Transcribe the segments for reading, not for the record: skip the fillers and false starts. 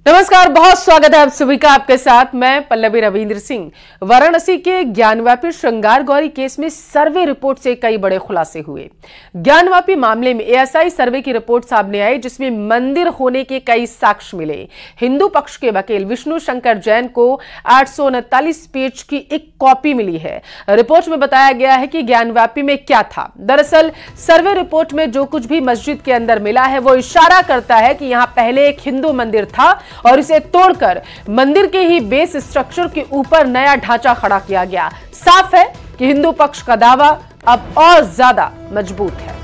नमस्कार, बहुत स्वागत है आप सभी का। आपके साथ मैं पल्लवी रविंद्र सिंह। वाराणसी के ज्ञानवापी श्रृंगार गौरी केस में सर्वे रिपोर्ट से कई बड़े खुलासे हुए। ज्ञानवापी मामले में एएसआई सर्वे की रिपोर्ट सामने आई, जिसमें मंदिर होने के कई साक्ष्य मिले। हिंदू पक्ष के वकील विष्णु शंकर जैन को 839 पेज की एक कॉपी मिली है। रिपोर्ट में बताया गया है कि ज्ञानवापी में क्या था। दरअसल सर्वे रिपोर्ट में जो कुछ भी मस्जिद के अंदर मिला है वो इशारा करता है कि यहां पहले एक हिंदू मंदिर था और इसे तोड़कर मंदिर के ही बेस स्ट्रक्चर के ऊपर नया ढांचा खड़ा किया गया। साफ है कि हिंदू पक्ष का दावा अब और ज्यादा मजबूत है।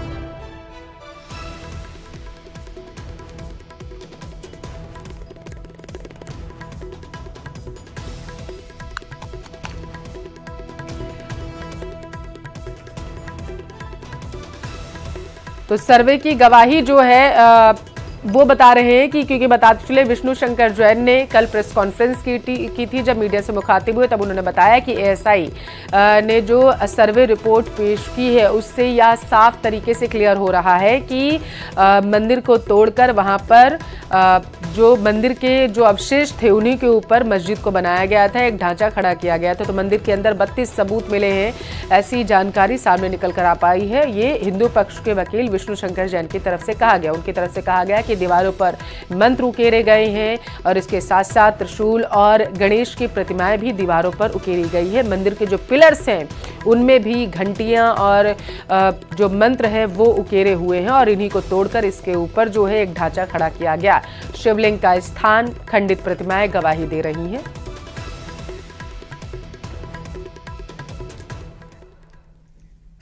तो सर्वे की गवाही जो है वो बता रहे हैं कि क्योंकि बताते चले विष्णु शंकर जैन ने कल प्रेस कॉन्फ्रेंस की थी। जब मीडिया से मुखातिब हुए तब उन्होंने बताया कि एएसआई ने जो सर्वे रिपोर्ट पेश की है उससे यह साफ तरीके से क्लियर हो रहा है कि मंदिर को तोड़कर वहां पर जो मंदिर के जो अवशेष थे उन्हीं के ऊपर मस्जिद को बनाया गया था, एक ढांचा खड़ा किया गया था। तो मंदिर के अंदर 32 सबूत मिले हैं, ऐसी जानकारी सामने निकल कर आ पाई है। ये हिंदू पक्ष के वकील विष्णु शंकर जैन की तरफ से कहा गया। उनकी तरफ से कहा गया कि दीवारों पर मंत्र उकेरे गए हैं और इसके साथ साथ त्रिशूल और गणेश की प्रतिमाएं भी दीवारों पर उकेरी गई है। मंदिर के जो पिलर्स हैं उनमें भी घंटियां और जो मंत्र है वो उकेरे हुए हैं और इन्हीं को तोड़कर इसके ऊपर जो है एक ढांचा खड़ा किया गया। शिवलिंग का स्थान, खंडित प्रतिमाएं गवाही दे रही हैं।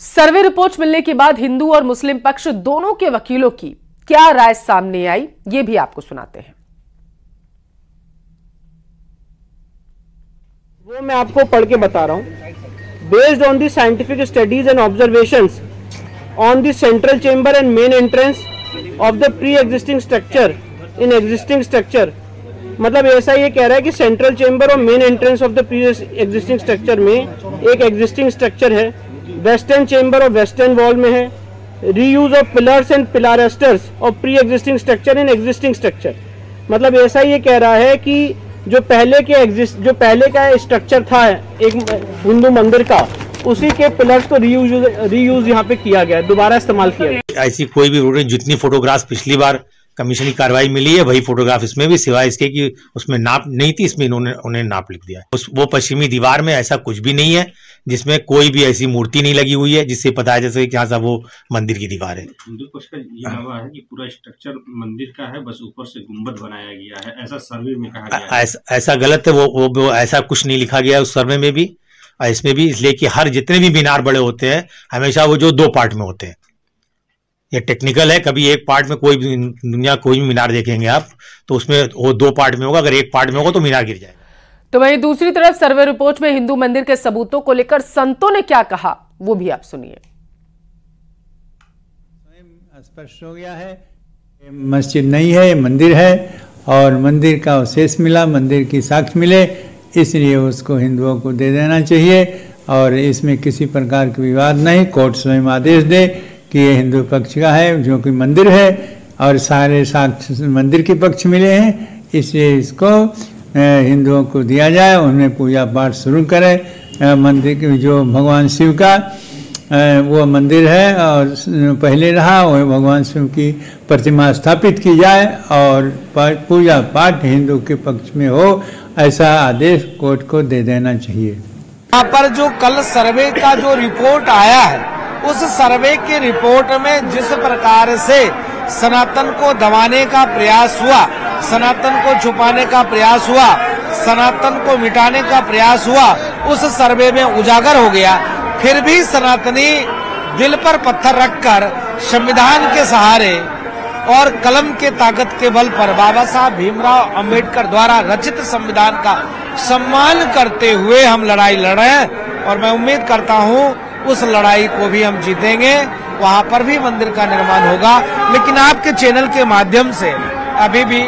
सर्वे रिपोर्ट मिलने के बाद हिंदू और मुस्लिम पक्ष दोनों के वकीलों की क्या राय सामने आई, ये भी आपको सुनाते हैं। वो मैं आपको पढ़ के बता रहा हूं। Based on the scientific studies and observations on the central chamber and main entrance of the pre existing structure in existing structure, मतलब ऐसा ये कह रहा है कि सेंट्रल चेंबर और main entrance of the pre existing structure में एक एग्जिस्टिंग स्ट्रक्चर है, वेस्टर्न चेंबर और वेस्टर्न वॉल में है, reuse of pillars and pilasters of pre existing structure in existing structure. मतलब ऐसा ये कह रहा है कि जो पहले का स्ट्रक्चर था एक हिंदू मंदिर का, उसी के पिलर्स को रीयूज यहाँ पे किया गया, दोबारा इस्तेमाल किया गया। ऐसी कोई भी जितनी फोटोग्राफ्स पिछली बार कमीशन की कार्रवाई मिली है वही फोटोग्राफ इसमें भी, सिवाय इसके कि उसमें नाप नहीं थी, इसमें उन्हें नाप लिख दिया है। वो पश्चिमी दीवार में ऐसा कुछ भी नहीं है जिसमें कोई भी ऐसी मूर्ति नहीं लगी हुई है जिससे पता है जैसे कि हाँ वो मंदिर की दीवार है। हिंदू पक्ष का ये दावा है कि पूरा स्ट्रक्चर मंदिर का है, बस ऊपर से गुंबद बनाया गया है, ऐसा सर्वे में कहा गया है। ऐसा गलत है, वो ऐसा कुछ नहीं लिखा गया है उस सर्वे में भी और इसमें भी, इसलिए कि हर जितने भी मीनार बड़े होते हैं हमेशा वो जो 2 पार्ट में होते हैं। ये टेक्निकल है, कभी एक पार्ट में कोई भी दुनिया कोई भी मीनार देखेंगे आप तो उसमें वो 2 पार्ट में होगा, अगर एक पार्ट में होगा तो मीनार गिर जाएगा। तो वहीं दूसरी तरफ सर्वे रिपोर्ट में हिंदू मंदिर के सबूतों को लेकर संतों ने क्या कहा वो भी आप सुनिए। स्पष्ट हो गया है, मस्जिद नहीं है, मंदिर है और मंदिर का अवशेष मिला, मंदिर की साक्ष्य मिले, इसलिए उसको हिंदुओं को दे देना चाहिए और इसमें किसी प्रकार का विवाद नहीं। कोर्ट स्वयं आदेश दे कि ये हिंदू पक्ष का है जो कि मंदिर है और सारे साक्ष्य मंदिर के पक्ष मिले हैं, इसलिए इसको हिंदुओं को दिया जाए, उनमें पूजा पाठ शुरू करें। मंदिर की जो भगवान शिव का वो मंदिर है और पहले रहा, वो भगवान शिव की प्रतिमा स्थापित की जाए और पूजा पाठ हिंदू के पक्ष में हो, ऐसा आदेश कोर्ट को दे देना चाहिए। यहाँ पर जो कल सर्वे का जो रिपोर्ट आया है, उस सर्वे के रिपोर्ट में जिस प्रकार से सनातन को दबाने का प्रयास हुआ, सनातन को छुपाने का प्रयास हुआ, सनातन को मिटाने का प्रयास हुआ, उस सर्वे में उजागर हो गया। फिर भी सनातनी दिल पर पत्थर रखकर संविधान के सहारे और कलम के ताकत के बल पर बाबा साहब भीमराव अंबेडकर द्वारा रचित संविधान का सम्मान करते हुए हम लड़ाई लड़ रहे हैं और मैं उम्मीद करता हूं उस लड़ाई को भी हम जीतेंगे, वहां पर भी मंदिर का निर्माण होगा। लेकिन आपके चैनल के माध्यम से अभी भी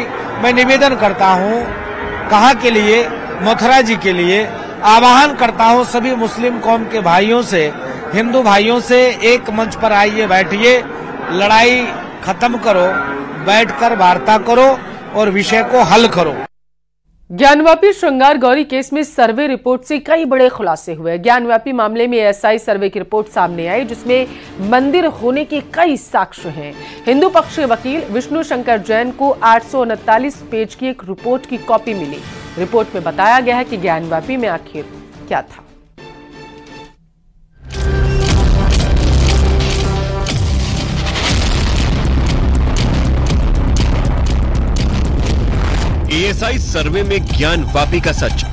मैं निवेदन करता हूं, कहा के लिए, मथुरा जी के लिए आह्वान करता हूं सभी मुस्लिम कौम के भाइयों से, हिंदू भाइयों से, एक मंच पर आइए, बैठिए, लड़ाई खत्म करो, बैठकर वार्ता करो और विषय को हल करो। ज्ञानवापी श्रृंगार गौरी केस में सर्वे रिपोर्ट से कई बड़े खुलासे हुए। ज्ञानवापी मामले में एएसआई सर्वे की रिपोर्ट सामने आई, जिसमें मंदिर होने के कई साक्ष्य हैं। हिंदू पक्ष के वकील विष्णु शंकर जैन को 839 पेज की एक रिपोर्ट की कॉपी मिली। रिपोर्ट में बताया गया है कि ज्ञानवापी में आखिर क्या था। एएसआई सर्वे में ज्ञानवापी का सच।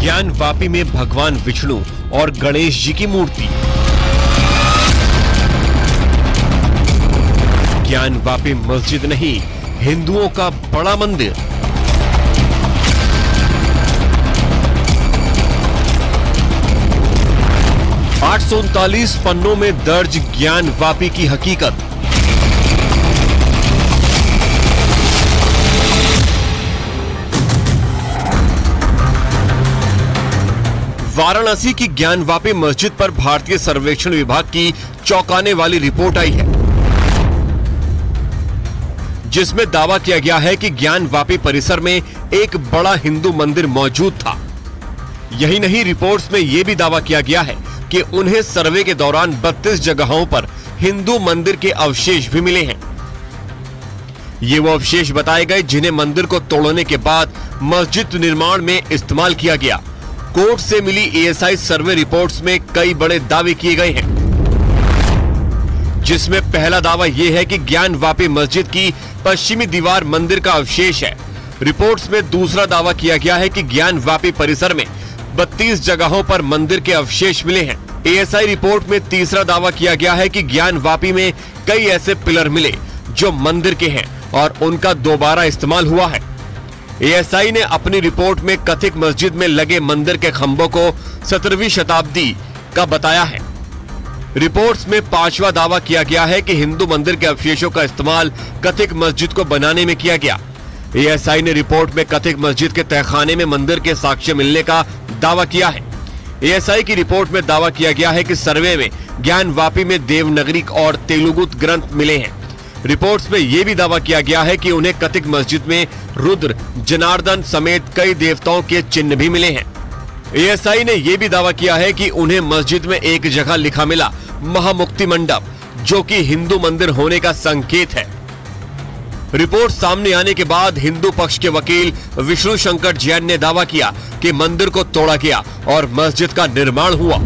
ज्ञानवापी में भगवान विष्णु और गणेश जी की मूर्ति। ज्ञानवापी मस्जिद नहीं, हिंदुओं का बड़ा मंदिर। आठ 839 पन्नों में दर्ज ज्ञानवापी की हकीकत। वाराणसी की ज्ञानवापी मस्जिद पर भारतीय सर्वेक्षण विभाग की चौंकाने वाली रिपोर्ट आई है, जिसमें दावा किया गया है कि ज्ञानवापी परिसर में एक बड़ा हिंदू मंदिर मौजूद था। यही नहीं, रिपोर्ट्स में यह भी दावा किया गया है कि उन्हें सर्वे के दौरान 32 जगहों पर हिंदू मंदिर के अवशेष भी मिले हैं। ये वो अवशेष बताए गए जिन्हें मंदिर को तोड़ने के बाद मस्जिद निर्माण में इस्तेमाल किया गया। कोर्ट से मिली एएसआई सर्वे रिपोर्ट्स में कई बड़े दावे किए गए हैं, जिसमें पहला दावा यह है कि ज्ञानवापी मस्जिद की पश्चिमी दीवार मंदिर का अवशेष है। रिपोर्ट्स में दूसरा दावा किया गया है कि ज्ञानवापी परिसर में 32 जगहों पर मंदिर के अवशेष मिले हैं। एएसआई रिपोर्ट में तीसरा दावा किया गया है कि ज्ञानवापी में कई ऐसे पिलर मिले जो मंदिर के हैं और उनका दोबारा इस्तेमाल हुआ है। एएसआई ने अपनी रिपोर्ट में कथित मस्जिद में लगे मंदिर के खंभों को 17वीं शताब्दी का बताया है। रिपोर्ट्स में पांचवा दावा किया गया है कि हिंदू मंदिर के अवशेषों का इस्तेमाल कथित मस्जिद को बनाने में किया गया। एएसआई ने रिपोर्ट में कथित मस्जिद के तहखाने में मंदिर के साक्ष्य मिलने का दावा किया है। एएसआई की रिपोर्ट में दावा किया गया है कि सर्वे में ज्ञानवापी में देवनागरी और तेलुगु ग्रंथ मिले हैं। रिपोर्ट्स में यह भी दावा किया गया है कि उन्हें कथित मस्जिद में रुद्र, जनार्दन समेत कई देवताओं के चिन्ह भी मिले हैं। एएसआई ने यह भी दावा किया है कि उन्हें मस्जिद में एक जगह लिखा मिला महामुक्ति मंडप, जो कि हिंदू मंदिर होने का संकेत है। रिपोर्ट सामने आने के बाद हिंदू पक्ष के वकील विष्णु शंकर जैन ने दावा किया कि मंदिर को तोड़ा गया और मस्जिद का निर्माण हुआ।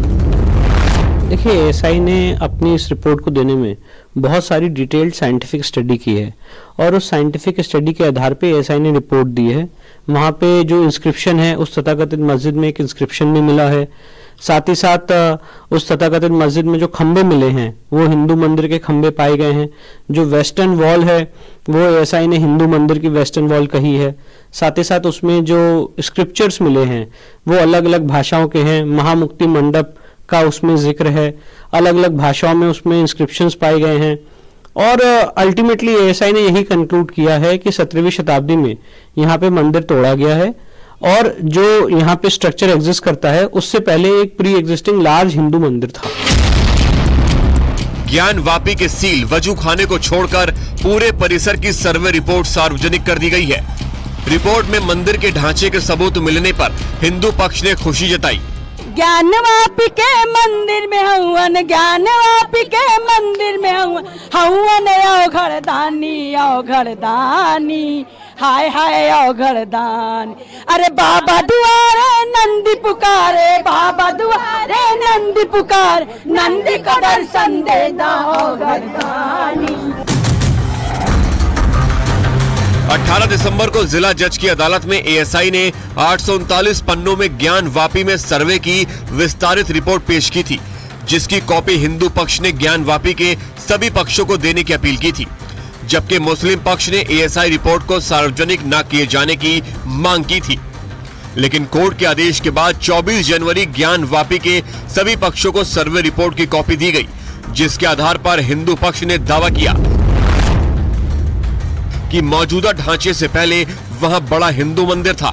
देखिए, एएसआई ने अपनी इस रिपोर्ट को देने में बहुत सारी डिटेल्ड साइंटिफिक स्टडी की है और उस साइंटिफिक स्टडी के आधार पे एएसआई ने रिपोर्ट दी है। वहाँ पे जो इंस्क्रिप्शन है, उस तथाकथित मस्जिद में एक इंस्क्रिप्शन भी मिला है। साथ ही साथ उस तथाकथित मस्जिद में जो खंबे मिले हैं वो हिंदू मंदिर के खंबे पाए गए हैं। जो वेस्टर्न वॉल है वो एएसआई ने हिंदू मंदिर की वेस्टर्न वॉल कही है। साथ ही साथ उसमें जो स्क्रिप्चर्स मिले हैं वो अलग अलग भाषाओं के हैं। महामुक्ति मंडप का उसमें जिक्र है, अलग अलग भाषाओं में उसमें इंस्क्रिप्शंस पाए गए हैं। और अल्टीमेटली एएसआई ने यही कंक्लूड किया है कि 17वीं शताब्दी में यहाँ पे मंदिर तोड़ा गया है और जो यहाँ पे स्ट्रक्चर एग्जिस्ट करता है उससे पहले एक प्री एग्जिस्टिंग लार्ज हिंदू मंदिर था। ज्ञानवापी के सील वजू खाने को छोड़कर पूरे परिसर की सर्वे रिपोर्ट सार्वजनिक कर दी गई है। रिपोर्ट में मंदिर के ढांचे के सबूत मिलने पर हिंदू पक्ष ने खुशी जताई। ज्ञानवापी के मंदिर में हवन, ज्ञानवापी के मंदिर में हवन घरदानी आओ घरदानी, हाय हाय आओ घरदानी। अरे बाबा दुआरे नंदी पुकारे, बाबा दुआरे नंदी पुकार, नंदी का दर्शन दे दो घरदानी। 18 दिसंबर को जिला जज की अदालत में एएसआई ने 839 पन्नों में ज्ञानवापी में सर्वे की विस्तारित रिपोर्ट पेश की थी, जिसकी कॉपी हिंदू पक्ष ने ज्ञानवापी के सभी पक्षों को देने की अपील की थी, जबकि मुस्लिम पक्ष ने एएसआई रिपोर्ट को सार्वजनिक न किए जाने की मांग की थी। लेकिन कोर्ट के आदेश के बाद 24 जनवरी ज्ञानवापी के सभी पक्षों को सर्वे रिपोर्ट की कॉपी दी गई, जिसके आधार पर हिंदू पक्ष ने दावा किया कि मौजूदा ढांचे से पहले वहां बड़ा हिंदू मंदिर था।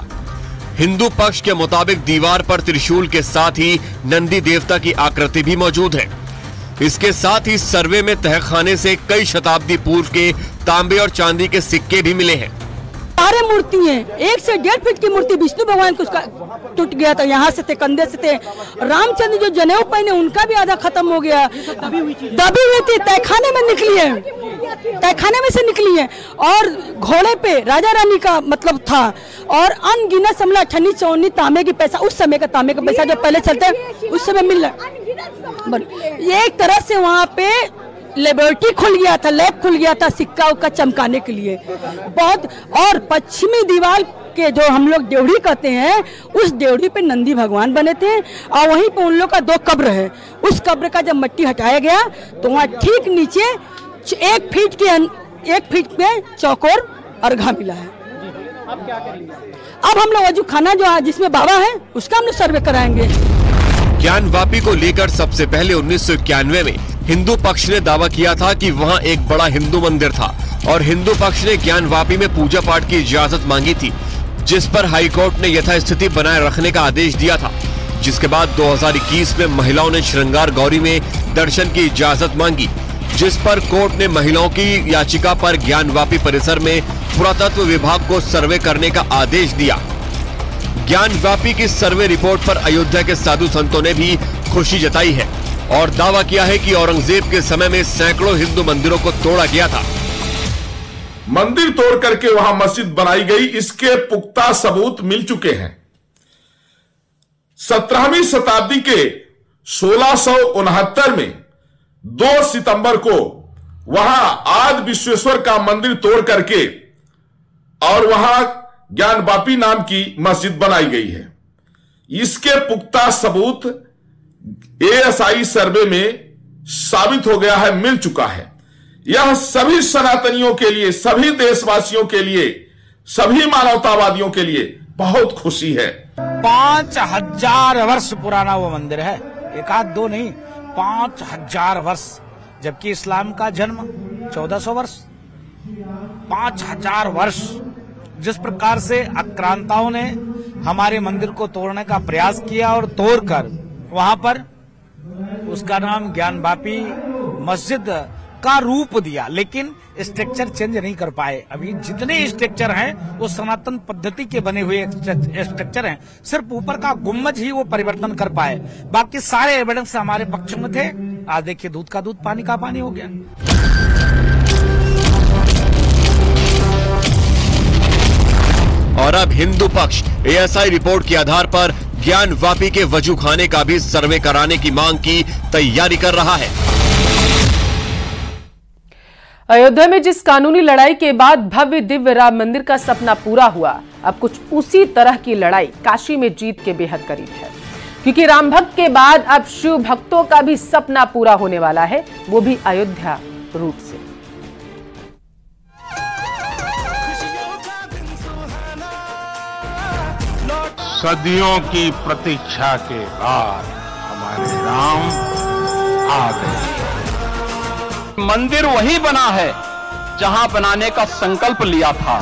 हिंदू पक्ष के मुताबिक दीवार पर त्रिशूल के साथ ही नंदी देवता की आकृति भी मौजूद है। इसके साथ ही सर्वे में तहखाने से कई शताब्दी पूर्व के तांबे और चांदी के सिक्के भी मिले हैं। सारे मूर्ति हैं, 1 से 1.5 फीट की मूर्ति विष्णु भगवान को उसका टूट गया था, यहाँ से थे, कंधे से थे। रामचंद्र जो जनेऊ पहने उनका भी आधा खत्म हो गया, दबी हुई थी, तहखाने में निकली है, तहखाने में से निकली है। और घोड़े पे राजा रानी का मतलब था, और अनगिनत समला अठन्नी चौनी तांबे की पैसा, उस समय का तांबे का पैसा जो पहले चलते उस समय मिल रहा। एक तरह से वहाँ पे लेबोरेटरी खुल गया था, लैब खुल गया था सिक्का उक्का चमकाने के लिए बहुत। और पश्चिमी दीवार के जो हम लोग ड्योढ़ी कहते हैं, उस ड्योढ़ी पे नंदी भगवान बने थे, और वहीं पे उन लोग का 2 कब्र है। उस कब्र का जब मट्टी हटाया गया तो वहाँ ठीक नीचे 1 फीट पे चौकोर अर्घा मिला है। अब क्या करेंगे? अब हम लोग वजू खाना जो जिसमें बाबा है उसका हम लोग सर्वे कराएंगे। ज्ञानवापी को लेकर सबसे पहले 1991 में हिंदू पक्ष ने दावा किया था कि वहां एक बड़ा हिंदू मंदिर था, और हिंदू पक्ष ने ज्ञानवापी में पूजा पाठ की इजाजत मांगी थी, जिस पर हाईकोर्ट ने यथास्थिति बनाए रखने का आदेश दिया था। जिसके बाद 2021 में महिलाओं ने श्रृंगार गौरी में दर्शन की इजाजत मांगी, जिस पर कोर्ट ने महिलाओं की याचिका पर ज्ञानवापी परिसर में पुरातत्व विभाग को सर्वे करने का आदेश दिया। ज्ञानवापी की सर्वे रिपोर्ट पर अयोध्या के साधु संतों ने भी खुशी जताई है और दावा किया है कि औरंगजेब के समय में सैकड़ों हिंदू मंदिरों को तोड़ा गया था। मंदिर तोड़ करके वहां मस्जिद बनाई गई, इसके पुख्ता सबूत मिल चुके हैं। 17वीं शताब्दी के 1669 में 2 सितंबर को वहां आदि विश्वेश्वर का मंदिर तोड़ करके और वहां ज्ञानवापी नाम की मस्जिद बनाई गई है। इसके पुख्ता सबूत एएसआई सर्वे में साबित हो गया है, मिल चुका है। यह सभी सनातनियों के लिए, सभी देशवासियों के लिए, सभी मानवतावादियों के लिए बहुत खुशी है। 5000 वर्ष पुराना वो मंदिर है, 1-2 नहीं, 5000 वर्ष, जबकि इस्लाम का जन्म 1400 वर्ष। 5000 वर्ष जिस प्रकार से आक्रांताओं ने हमारे मंदिर को तोड़ने का प्रयास किया और तोड़कर वहां पर उसका नाम ज्ञानवापी मस्जिद का रूप दिया, लेकिन स्ट्रक्चर चेंज नहीं कर पाए। अभी जितने स्ट्रक्चर हैं वो सनातन पद्धति के बने हुए स्ट्रक्चर हैं, सिर्फ ऊपर का गुम्बज ही वो परिवर्तन कर पाए, बाकी सारे एविडेंस हमारे पक्ष में थे। आज देखिए दूध का दूध पानी का पानी हो गया। और अब हिंदू पक्ष एएसआई रिपोर्ट के आधार पर ज्ञानवापी के वजूखाने का भी सर्वे कराने की मांग की तैयारी कर रहा है। अयोध्या में जिस कानूनी लड़ाई के बाद भव्य दिव्य राम मंदिर का सपना पूरा हुआ, अब कुछ उसी तरह की लड़ाई काशी में जीत के बेहद करीब है, क्योंकि राम भक्त के बाद अब शिव भक्तों का भी सपना पूरा होने वाला है, वो भी अयोध्या रूट से। सदियों की प्रतीक्षा के बाद हमारे राम आ गए। मंदिर वही बना है जहां बनाने का संकल्प लिया था।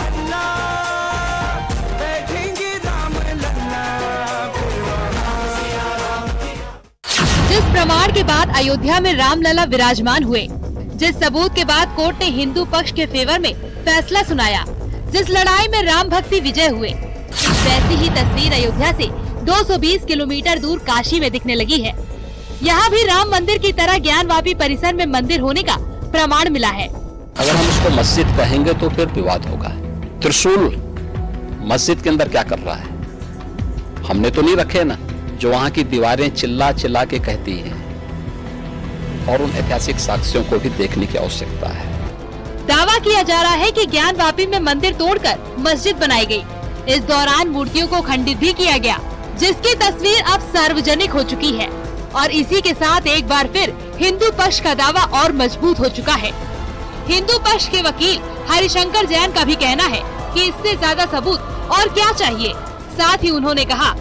जिस प्रमाण के बाद अयोध्या में रामलला विराजमान हुए, जिस सबूत के बाद कोर्ट ने हिंदू पक्ष के फेवर में फैसला सुनाया, जिस लड़ाई में राम भक्ति विजय हुए, वैसी ही तस्वीर अयोध्या से 220 किलोमीटर दूर काशी में दिखने लगी है। यहाँ भी राम मंदिर की तरह ज्ञानवापी परिसर में मंदिर होने का प्रमाण मिला है। अगर हम उसको मस्जिद कहेंगे तो फिर विवाद होगा। त्रिशूल मस्जिद के अंदर क्या कर रहा है? हमने तो नहीं रखे ना, जो वहाँ की दीवारें चिल्ला चिल्ला के कहती हैं, और उन ऐतिहासिक साक्ष्यों को भी देखने की आवश्यकता है। दावा किया जा रहा है कि ज्ञानवापी में मंदिर तोड़कर मस्जिद बनाई गई। इस दौरान मूर्तियों को खंडित भी किया गया, जिसकी तस्वीर अब सार्वजनिक हो चुकी है, और इसी के साथ एक बार फिर हिंदू पक्ष का दावा और मजबूत हो चुका है। हिंदू पक्ष के वकील हरिशंकर जैन का भी कहना है कि इससे ज्यादा सबूत और क्या चाहिए। साथ ही उन्होंने कहा,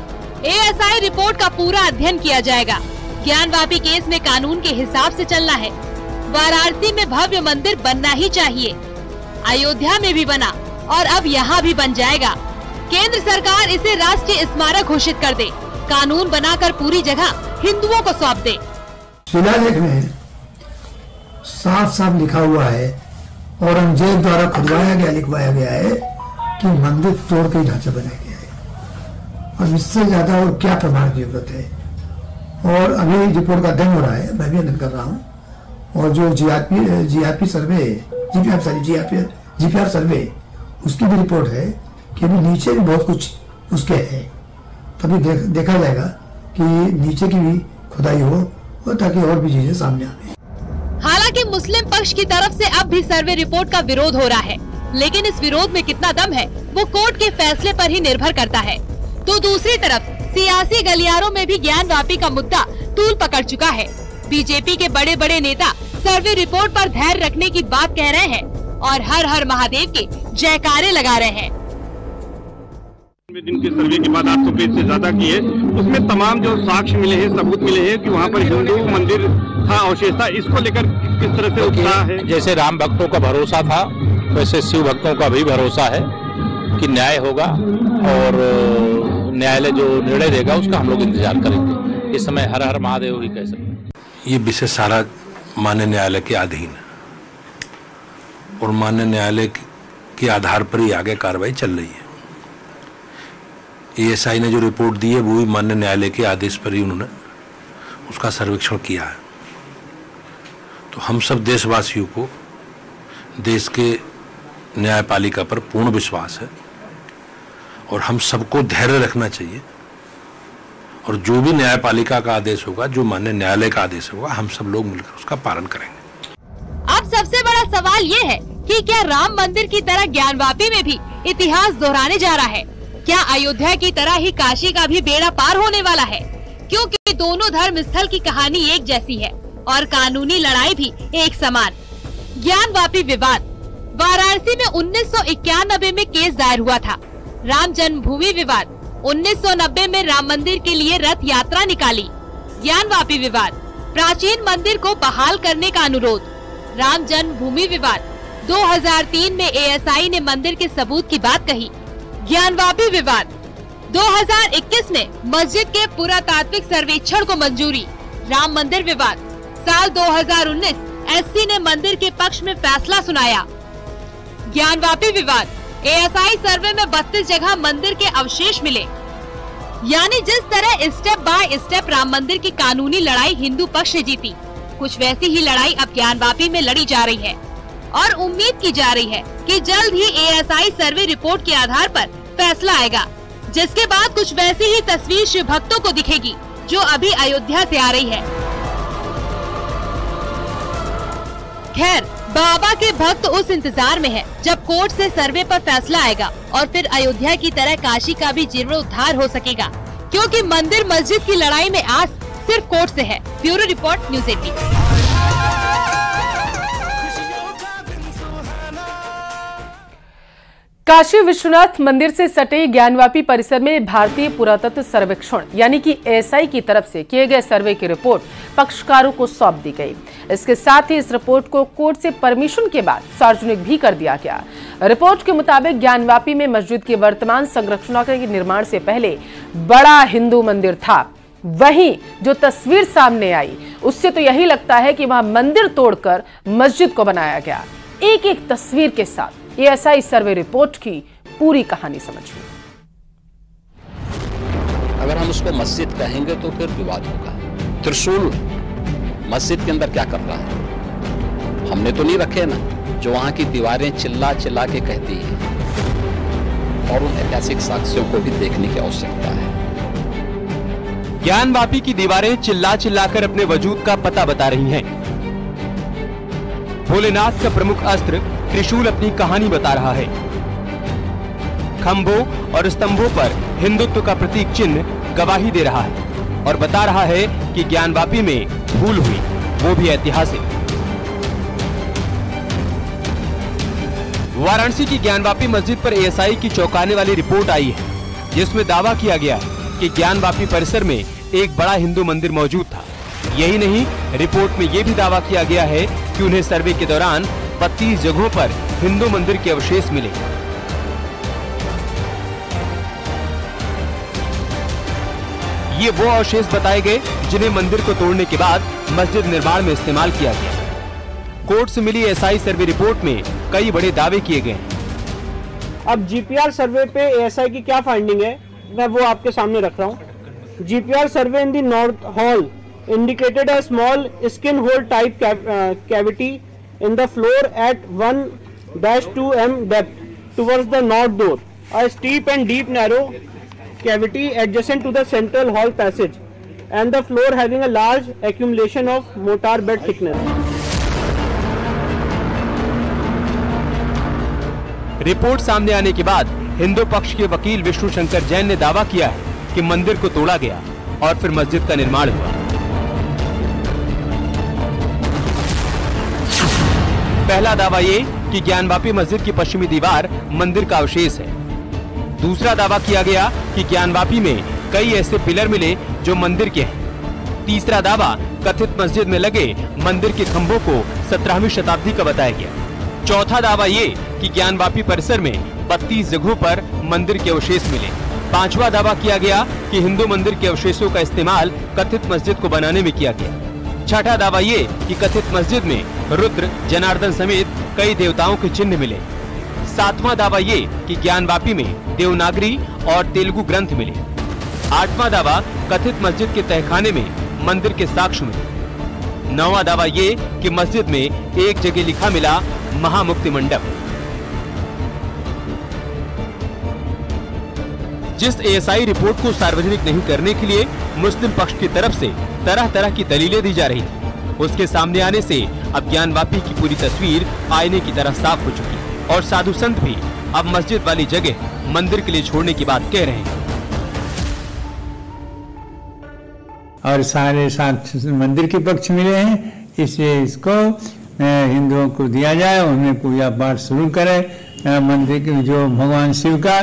एएसआई रिपोर्ट का पूरा अध्ययन किया जाएगा। ज्ञानवापी केस में कानून के हिसाब से चलना है। वाराणसी में भव्य मंदिर बनना ही चाहिए। अयोध्या में भी बना और अब यहाँ भी बन जाएगा। केंद्र सरकार इसे राष्ट्रीय स्मारक घोषित कर दे, कानून बनाकर पूरी जगह हिंदुओं को सौंप दे। शिलालेख में साफ साफ लिखा हुआ है, औरंगजेब द्वारा खुदवाया गया, लिखवाया गया है कि मंदिर तोड़ के ढांचा बनाया गया है। और इससे ज्यादा और क्या प्रमाण की जरूरत है। और अभी रिपोर्ट का अध्ययन हो रहा है, मैं भी अध्ययन कर रहा हूँ। और जो जीआरपी सर्वे, जीपीआर सर्वे, उसकी भी रिपोर्ट है कि अभी नीचे भी बहुत कुछ उसके है। तभी देखा जाएगा कि नीचे की भी खुदाई हो और ताकि और भी चीजें सामने आए। हालांकि मुस्लिम पक्ष की तरफ से अब भी सर्वे रिपोर्ट का विरोध हो रहा है, लेकिन इस विरोध में कितना दम है वो कोर्ट के फैसले पर ही निर्भर करता है। तो दूसरी तरफ सियासी गलियारों में भी ज्ञानवापी का मुद्दा तूल पकड़ चुका है। बीजेपी के बड़े बड़े नेता सर्वे रिपोर्ट पर धैर्य रखने की बात कह रहे हैं और हर हर महादेव के जयकारे लगा रहे हैं। दिन के सर्वे के बाद 800 पेज से ज्यादा की है, उसमें तमाम जो साक्ष्य मिले हैं, सबूत मिले हैं कि वहाँ पर हिंदू मंदिर था, अवशेष था। इसको लेकर किस तरह से उत्साह है? जैसे राम भक्तों का भरोसा था, वैसे शिव भक्तों का भी भरोसा है कि न्याय होगा और न्यायालय जो निर्णय देगा उसका हम लोग इंतजार करेंगे। इस समय हर हर महादेव ही कह सकते हैं। ये विषय सारा माननीय न्यायालय के अधीन है और माननीय न्यायालय के आधार पर ही आगे कार्रवाई चल रही है। एएसआई ने जो रिपोर्ट दी है वो भी माननीय न्यायालय के आदेश पर ही उन्होंने उसका सर्वेक्षण किया है। तो हम सब देशवासियों को देश के न्यायपालिका पर पूर्ण विश्वास है और हम सबको धैर्य रखना चाहिए और जो भी न्यायपालिका का आदेश होगा, जो माननीय न्यायालय का आदेश होगा, हम सब लोग मिलकर उसका पालन करेंगे। अब सबसे बड़ा सवाल ये है कि क्या राम मंदिर की तरह ज्ञानवापी में भी इतिहास दोहराने जा रहा है? क्या अयोध्या की तरह ही काशी का भी बेड़ा पार होने वाला है? क्योंकि दोनों धर्म स्थल की कहानी एक जैसी है और कानूनी लड़ाई भी एक समान। ज्ञानवापी विवाद वाराणसी में 1991 में केस दायर हुआ था। राम जन्मभूमि विवाद 1990 में राम मंदिर के लिए रथ यात्रा निकाली। ज्ञानवापी विवाद प्राचीन मंदिर को बहाल करने का अनुरोध। राम जन्मभूमि विवाद 2003 में एएसआई ने मंदिर के सबूत की बात कही। ज्ञानवापी विवाद 2021 में मस्जिद के पुरातात्विक सर्वेक्षण को मंजूरी। राम मंदिर विवाद साल 2019 एससी ने मंदिर के पक्ष में फैसला सुनाया। ज्ञानवापी विवाद एएसआई सर्वे में 32 जगह मंदिर के अवशेष मिले। यानी जिस तरह स्टेप बाय स्टेप राम मंदिर की कानूनी लड़ाई हिंदू पक्ष ने जीती, कुछ वैसी ही लड़ाई अब ज्ञानवापी में लड़ी जा रही है और उम्मीद की जा रही है कि जल्द ही एएसआई सर्वे रिपोर्ट के आधार पर फैसला आएगा, जिसके बाद कुछ वैसी ही तस्वीर शिव भक्तों को दिखेगी जो अभी अयोध्या से आ रही है। खैर, बाबा के भक्त उस इंतजार में है जब कोर्ट से सर्वे पर फैसला आएगा और फिर अयोध्या की तरह काशी का भी जीर्णोद्धार हो सकेगा, क्योंकि मंदिर मस्जिद की लड़ाई में आस सिर्फ कोर्ट से है। Bureau report, news 18। Kashi Vishwanath मंदिर से सटे ज्ञानवापी परिसर में भारतीय पुरातत्व सर्वेक्षण यानी कि एएसआई की तरफ से किए गए सर्वे की रिपोर्ट पक्षकारों को सौंप दी गई। इसके साथ ही इस रिपोर्ट को कोर्ट से परमिशन के बाद सार्वजनिक भी कर दिया गया। रिपोर्ट के मुताबिक ज्ञानवापी में मस्जिद के वर्तमान संरचना के निर्माण से पहले बड़ा हिंदू मंदिर था। वहीं जो तस्वीर सामने आई उससे तो यही लगता है कि वहां मंदिर तोड़कर मस्जिद को बनाया गया। एक एक तस्वीर के साथ एएसआई सर्वे रिपोर्ट की पूरी कहानी समझिए। अगर हम उसको मस्जिद कहेंगे तो फिर विवाद होगा। त्रिशूल मस्जिद के अंदर क्या कर रहा है? हमने तो नहीं रखे ना, जो वहां की दीवारें चिल्ला चिल्ला के कहती है और उन ऐतिहासिक साक्ष्यों को भी देखने की आवश्यकता है। ज्ञानवापी की दीवारें चिल्ला चिल्लाकर अपने वजूद का पता बता रही हैं। भोलेनाथ का प्रमुख अस्त्र त्रिशूल अपनी कहानी बता रहा है। खंभों और स्तंभों पर हिंदुत्व का प्रतीक चिन्ह गवाही दे रहा है और बता रहा है कि ज्ञानवापी में भूल हुई, वो भी ऐतिहासिक। वाराणसी की ज्ञानवापी मस्जिद पर एएसआई की चौंकाने वाली रिपोर्ट आई है, जिसमें दावा किया गया है कि ज्ञानवापी परिसर में एक बड़ा हिंदू मंदिर मौजूद था। यही नहीं, रिपोर्ट में यह भी दावा किया गया है कि उन्हें सर्वे के दौरान 32 जगहों पर हिंदू मंदिर के अवशेष मिले। ये वो अवशेष बताए गए जिन्हें मंदिर को तोड़ने के बाद मस्जिद निर्माण में इस्तेमाल किया गया। कोर्ट से मिली एएसआई सर्वे रिपोर्ट में कई बड़े दावे किए गए हैं। अब जीपीआर सर्वे पे एएसआई की क्या फाइंडिंग है, मैं वो आपके सामने रख रहा हूँ। GPR survey in the north hall indicated a small skin hole type cavity in the floor at 1-2 m depth towards the north door. A steep and deep narrow cavity adjacent to the central hall passage, and the floor having a large accumulation of mortar bed thickness. Report सामने आने के बाद हिंदू पक्ष के वकील विष्णु शंकर जैन ने दावा किया है कि मंदिर को तोड़ा गया और फिर मस्जिद का निर्माण हुआ। पहला दावा ये कि ज्ञानवापी मस्जिद की पश्चिमी दीवार मंदिर का अवशेष है। दूसरा दावा किया गया कि ज्ञानवापी में कई ऐसे पिलर मिले जो मंदिर के हैं। तीसरा दावा कथित मस्जिद में लगे मंदिर के खंभों को 17वीं शताब्दी का बताया गया। चौथा दावा ये कि ज्ञानवापी परिसर में 32 जगहों पर मंदिर के अवशेष मिले। पांचवा दावा किया गया कि हिंदू मंदिर के अवशेषों का इस्तेमाल कथित मस्जिद को बनाने में किया गया। छठा दावा ये कि कथित मस्जिद में रुद्र, जनार्दन समेत कई देवताओं के चिन्ह मिले। सातवां दावा ये कि ज्ञानवापी में देवनागरी और तेलुगु ग्रंथ मिले। आठवां दावा कथित मस्जिद के तहखाने में मंदिर के साक्ष्य मिले। नौवां दावा ये कि मस्जिद में एक जगह लिखा मिला महामुक्ति मंडप। जिस एएसआई रिपोर्ट को सार्वजनिक नहीं करने के लिए मुस्लिम पक्ष की तरफ से तरह तरह की दलीलें दी जा रही थी, उसके सामने आने से अब ज्ञानवापी की पूरी तस्वीर आईने की तरह साफ हो चुकी और साधु संत भी अब मस्जिद वाली जगह मंदिर के लिए छोड़ने की बात कह रहे हैं। और सारे साथ मंदिर के पक्ष मिले हैं, इसलिए इसको हिंदुओं को दिया जाए, उन्हें पूजा पाठ शुरू करें। मंदिर के जो भगवान शिव का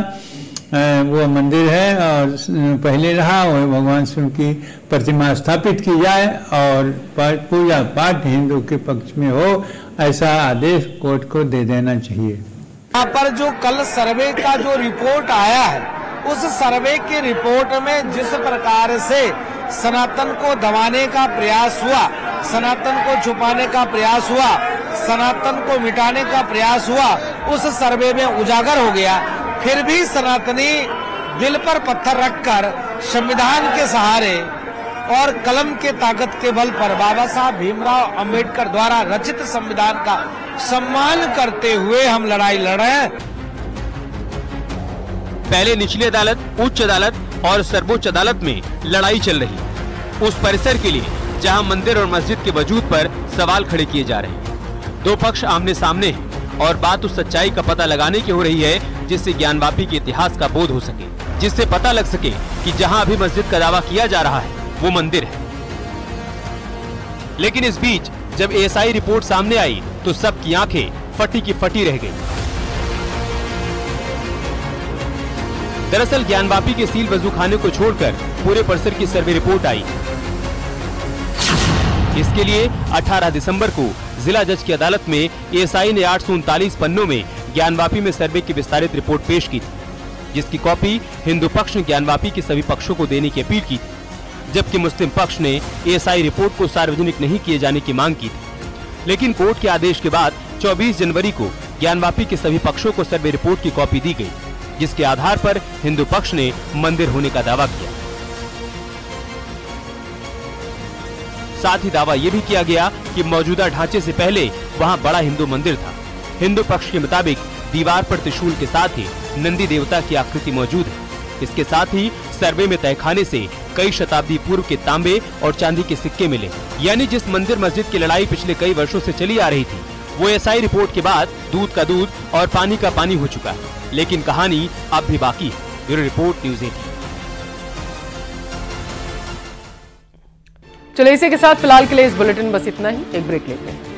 वो मंदिर है और पहले रहा, वो भगवान शिव की प्रतिमा स्थापित की जाए और पूजा पाठ हिंदू के पक्ष में हो, ऐसा आदेश कोर्ट को दे देना चाहिए। यहाँ पर जो कल सर्वे का जो रिपोर्ट आया है, उस सर्वे के रिपोर्ट में जिस प्रकार से सनातन को दबाने का प्रयास हुआ, सनातन को छुपाने का प्रयास हुआ, सनातन को मिटाने का प्रयास हुआ, उस सर्वे में उजागर हो गया। फिर भी सनातनी दिल पर पत्थर रखकर संविधान के सहारे और कलम के ताकत के बल पर बाबा साहब भीमराव अंबेडकर द्वारा रचित संविधान का सम्मान करते हुए हम लड़ाई लड़ रहे हैं। पहले निचली अदालत, उच्च अदालत और सर्वोच्च अदालत में लड़ाई चल रही। उस परिसर के लिए जहां मंदिर और मस्जिद के वजूद पर सवाल खड़े किए जा रहे हैं। दो पक्ष आमने सामने हैं और बात उस सच्चाई का पता लगाने की हो रही है जिससे ज्ञानवापी के इतिहास का बोध हो सके, जिससे पता लग सके कि जहां अभी मस्जिद का दावा किया जा रहा है वो मंदिर है। लेकिन इस बीच जब एएसआई रिपोर्ट सामने आई तो सबकी आंखें फटी की फटी रह गई। दरअसल ज्ञानवापी के सील वजू खाने को छोड़कर पूरे परिसर की सर्वे रिपोर्ट आई। इसके लिए 18 दिसंबर को जिला जज की अदालत में एएसआई ने 839 पन्नों में ज्ञानवापी में सर्वे की विस्तारित रिपोर्ट पेश की थी, जिसकी कॉपी हिंदू पक्ष ने ज्ञानवापी के सभी पक्षों को देने की अपील की थी, जबकि मुस्लिम पक्ष ने एएसआई रिपोर्ट को सार्वजनिक नहीं किए जाने की मांग की थी। लेकिन कोर्ट के आदेश के बाद 24 जनवरी को ज्ञानवापी के सभी पक्षों को सर्वे रिपोर्ट की कॉपी दी गई, जिसके आधार पर हिंदू पक्ष ने मंदिर होने का दावा किया। साथ ही दावा ये भी किया गया कि मौजूदा ढांचे से पहले वहां बड़ा हिंदू मंदिर था। हिंदू पक्ष के मुताबिक दीवार पर त्रिशूल के साथ ही नंदी देवता की आकृति मौजूद है। इसके साथ ही सर्वे में तहखाने से कई शताब्दी पूर्व के तांबे और चांदी के सिक्के मिले। यानी जिस मंदिर मस्जिद की लड़ाई पिछले कई वर्षों से चली आ रही थी, वो एएसआई रिपोर्ट के बाद दूध का दूध और पानी का पानी हो चुका है। लेकिन कहानी अब भी बाकी है। Bureau report, news 18। चलिए इसी के साथ फिलहाल के लिए इस बुलेटिन बस इतना ही। एक ब्रेक लेते हैं।